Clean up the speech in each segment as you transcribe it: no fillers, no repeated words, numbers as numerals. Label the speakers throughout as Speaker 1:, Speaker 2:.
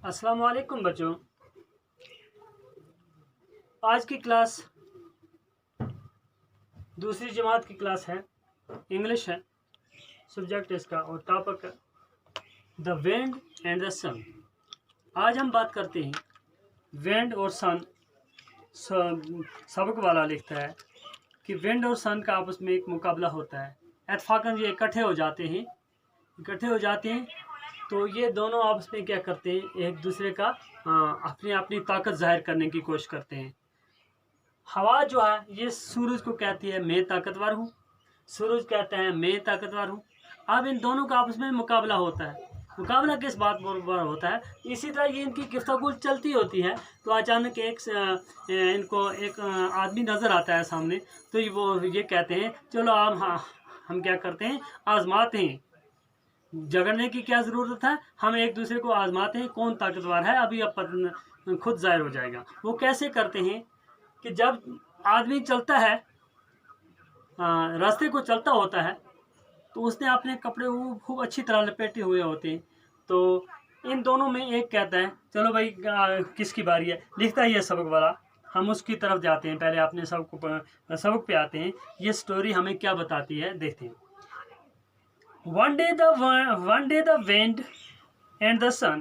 Speaker 1: अस्सलाम वालेकुम बच्चों। आज की क्लास दूसरी जमात की क्लास है, इंग्लिश है सब्जेक्ट इसका और topic the wind and the sun. आज हम बात करते हैं विंड और सन। सबक वाला लिखता है कि विंड और सन का आपस में एक मुकाबला होता है। इत्तफाकन ये इकट्ठे हो जाते हैं तो ये दोनों आपस में क्या करते हैं, एक दूसरे का अपनी अपनी ताकत जाहिर करने की कोशिश करते हैं। हवा जो है ये सूरज को कहती है मैं ताकतवर हूँ, सूरज कहता है मैं ताकतवर हूँ। अब इन दोनों का आपस में मुकाबला होता है। मुकाबला किस बात पर होता है? इसी तरह ये इनकी गुफ्तगू चलती होती है तो अचानक इनको एक आदमी नज़र आता है सामने। तो वो ये कहते हैं चलो हम क्या करते हैं, आजमाते हैं। झगड़ने की क्या ज़रूरत है, हम एक दूसरे को आजमाते हैं कौन ताकतवर है। अभी अब खुद जाहिर हो जाएगा। वो कैसे करते हैं कि जब आदमी चलता है, रास्ते को चलता होता है तो उसने अपने कपड़े वो खूब अच्छी तरह लपेटे हुए होते हैं। तो इन दोनों में एक कहता है चलो भाई किसकी बारी है। लिखता ही है सबक वाला, हम उसकी तरफ जाते हैं। पहले अपने सबक पे आते हैं। ये स्टोरी हमें क्या बताती है देखते हैं। One day the wind and the sun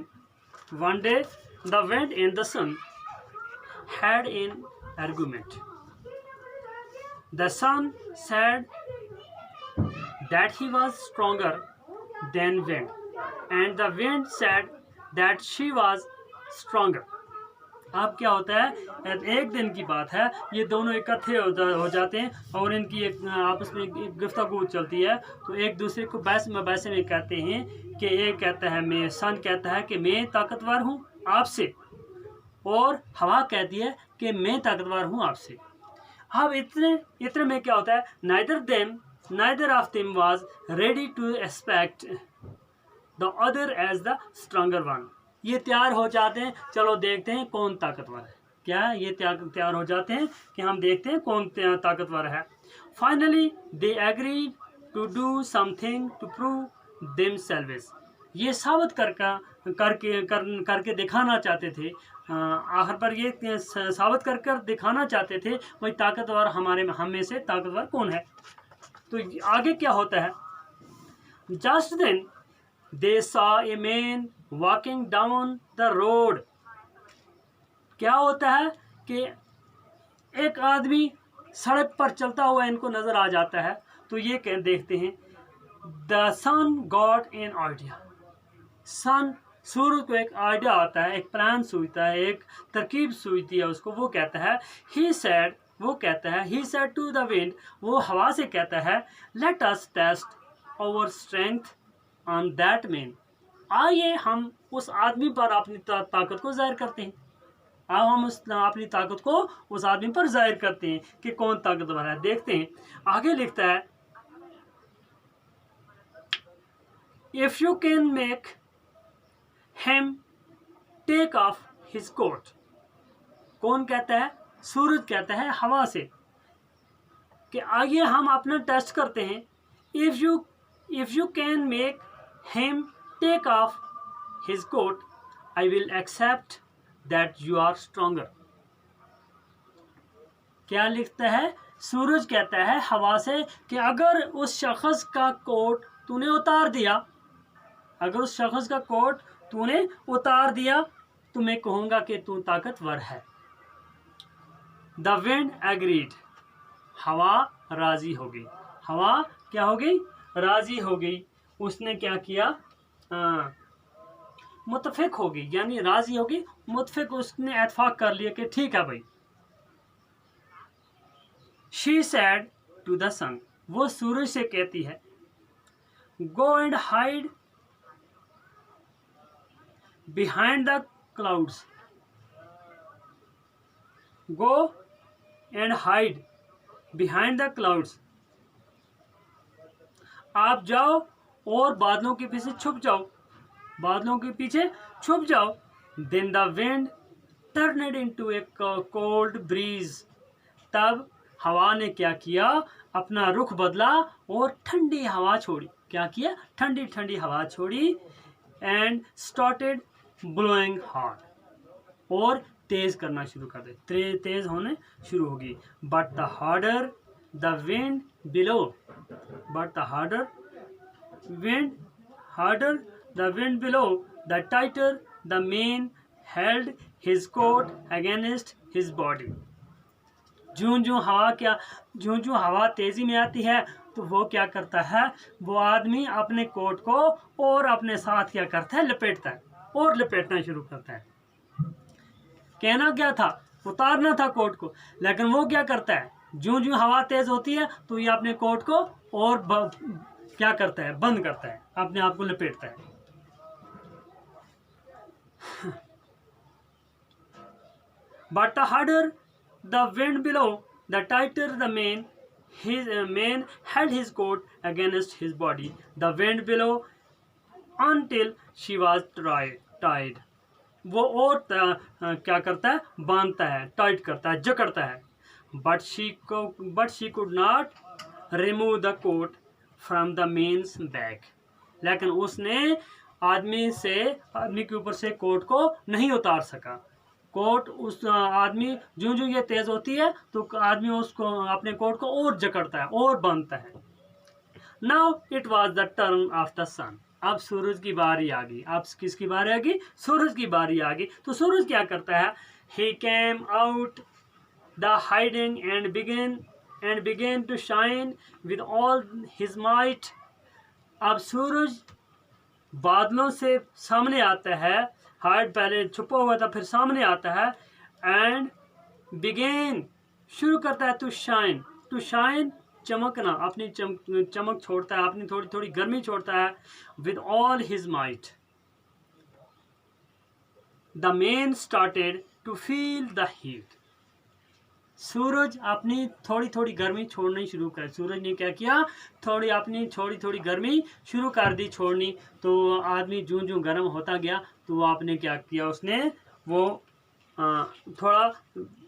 Speaker 1: had an argument. The sun said that he was stronger than wind, and the wind said that she was stronger. अब क्या होता है, एक दिन की बात है, ये दोनों इकट्ठे हो जाते हैं और इनकी एक आपस में एक गुफ्तगू चलती है। तो एक दूसरे को बहस में कहते हैं कि एक कहता है सन कहता है कि मैं ताकतवर हूँ आपसे, और हवा कहती है कि मैं ताकतवर हूँ आपसे। अब इतने में क्या होता है, neither of them was ready to expect the other as the stronger one. ये तैयार हो जाते हैं, चलो देखते हैं कौन ताकतवर है। क्या ये तैयार हो जाते हैं कि हम देखते हैं कौन ताकतवर है। Finally they agree to do something to prove themselves. ये साबित करके दिखाना चाहते थे। आखिर पर ये साबित कर दिखाना चाहते थे भाई ताकतवर हम में से ताकतवर कौन है। तो आगे क्या होता है, just then they saw a man walking down the road. क्या होता है कि एक आदमी सड़क पर चलता हुआ इनको नजर आ जाता है। तो ये देखते हैं, the sun got an idea. सूरज को एक आइडिया आता है, एक प्लान सूझता है, एक तरकीब सूझती है उसको। वो कहता है he said to the wind, वो हवा से कहता है let us test our strength on that man. आइए हम उस आदमी पर अपनी ताकत को जाहिर करते हैं। अब हम अपनी ताकत को उस आदमी पर जाहिर करते हैं कि कौन ताकतवर है। देखते हैं आगे लिखता है, if you can make him take off his coat. कौन कहता है? सूरज कहता है हवा से कि आइए हम अपना टेस्ट करते हैं। if you can make him take off his coat, I will accept that you are stronger. क्या लिखता है? सूरज कहता है हवा से कि अगर उस शख्स का कोट तूने उतार दिया, तो मैं कहूँगा कि तू ताकतवर है। The wind agreed. हवा राजी हो गई। हवा क्या हो गई? राजी हो गई। उसने क्या किया? मुत्तफिक हो गई, यानी राजी हो गई, मुत्तफिक, उसने इत्फाक कर लिया कि ठीक है भाई। She said to the sun. वो सूरज से कहती है go and hide behind the clouds. Go and hide behind the clouds. आप जाओ और बादलों के पीछे छुप जाओ। Then the wind turned into a cold breeze. तब हवा ने क्या किया? अपना रुख बदला और ठंडी हवा छोड़ी। क्या किया? ठंडी हवा छोड़ी। and started ब्लोइंग हार्ड, और तेज करना शुरू कर दे, तेज होने शुरू होगी। But the harder the wind blew, but the harder the wind blew, the tighter the man held his coat against his body. ज्यों ज्यों हवा तेजी में आती है तो वो क्या करता है, वो आदमी अपने कोट को और अपने साथ क्या करता है, लपेटता है, और लपेटना शुरू करता है। कहना क्या था, उतारना था कोट को, लेकिन वो क्या करता है, ज्यों ज्यों हवा तेज होती है तो ये अपने कोट को और क्या करता है, बंद करता है, अपने आप को लपेटता है। But the harder the wind below, the tighter the man held his coat against his body. The wind below until she was tied. वो और क्या करता है, बांधता है, टाइट करता है, जकड़ता है। But she could not remove the coat from the man's back. लेकिन उसने आदमी के ऊपर से कोट को नहीं उतार सका। कोट उस आदमी जो ये तेज होती है तो आदमी उसको अपने कोट को और जकड़ता है और बांधता है। Now it was the turn of the sun. अब सूरज की बारी आ गई। अब किसकी बारी आ गई, सूरज की बारी आ गई। तो सूरज क्या करता है, he came out the hiding and began to shine with all his might. अब सूरज बादलों से सामने आता है, हाइड पहले छुपा हुआ था फिर सामने आता है, एंड बिगेन शुरू करता है, टू शाइन चमकना, अपनी चमक छोड़ता है, अपनी थोड़ी थोड़ी गर्मी छोड़ता है, with all his might. The man started to feel the heat. सूरज अपनी थोड़ी थोड़ी गर्मी छोड़नी शुरू कर, सूरज ने क्या किया, अपनी थोड़ी थोड़ी गर्मी शुरू कर दी छोड़नी। तो आदमी जूं जूं गर्म होता गया तो वो आपने क्या किया, उसने वो थोड़ा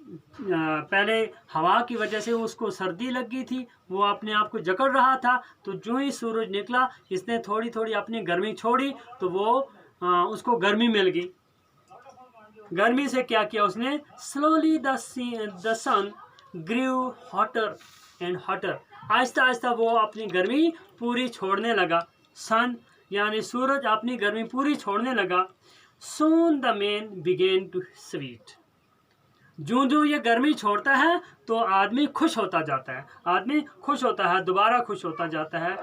Speaker 1: पहले हवा की वजह से उसको सर्दी लग गई थी, वो अपने आप को जकड़ रहा था। तो जो ही सूरज निकला इसने थोड़ी थोड़ी अपनी गर्मी छोड़ी तो वो उसको गर्मी मिल गई। गर्मी से क्या किया उसने, slowly the sun grew hotter and hotter. आहिस्ता आहिस्ता वो अपनी गर्मी पूरी छोड़ने लगा। सन यानी सूरज अपनी गर्मी पूरी छोड़ने लगा। Soon the man began to sweat. जो जो ये गर्मी छोड़ता है तो आदमी खुश होता जाता है, आदमी खुश होता है, दोबारा खुश होता जाता है।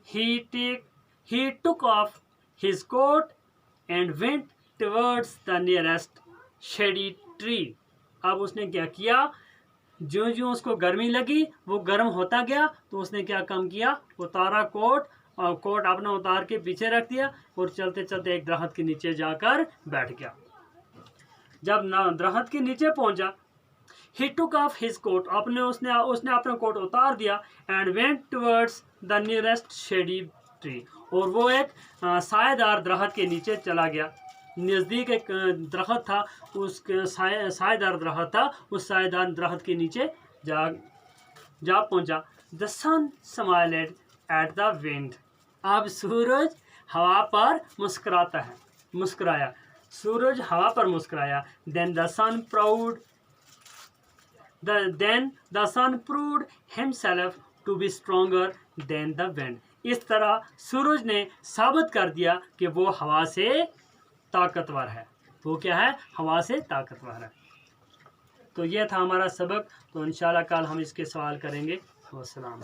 Speaker 1: He took off his coat and went towards the nearest shady tree. अब उसने क्या किया, जो जो उसको गर्मी लगी वो गर्म होता गया तो उसने क्या काम किया, उतारा कोट, और कोट अपना उतार के पीछे रख दिया और चलते चलते एक दरख्त के नीचे जाकर बैठ गया। जब दरख्त के नीचे पहुंचा, ही टुक ऑफ हिज कोट, उसने अपना कोट उतार दिया, and went towards the nearest shady tree, और वो एक सायेदार दरख्त के नीचे चला गया। नज़दीक एक दरख्त था, उसके सायेदार दरख्त था, उस सायेदार दरख्त के नीचे जा पहुंचा। The sun smiled at the wind. अब सूरज हवा पर मुस्कुराया, सूरज हवा पर मुस्कुराया। Then the sun proved himself to be stronger than the wind. इस तरह सूरज ने साबित कर दिया कि वो हवा से ताकतवर है। तो क्या है, हवा से ताकतवर है। तो ये था हमारा सबक। तो इंशाल्लाह कल हम इसके सवाल करेंगे। वस्सलाम।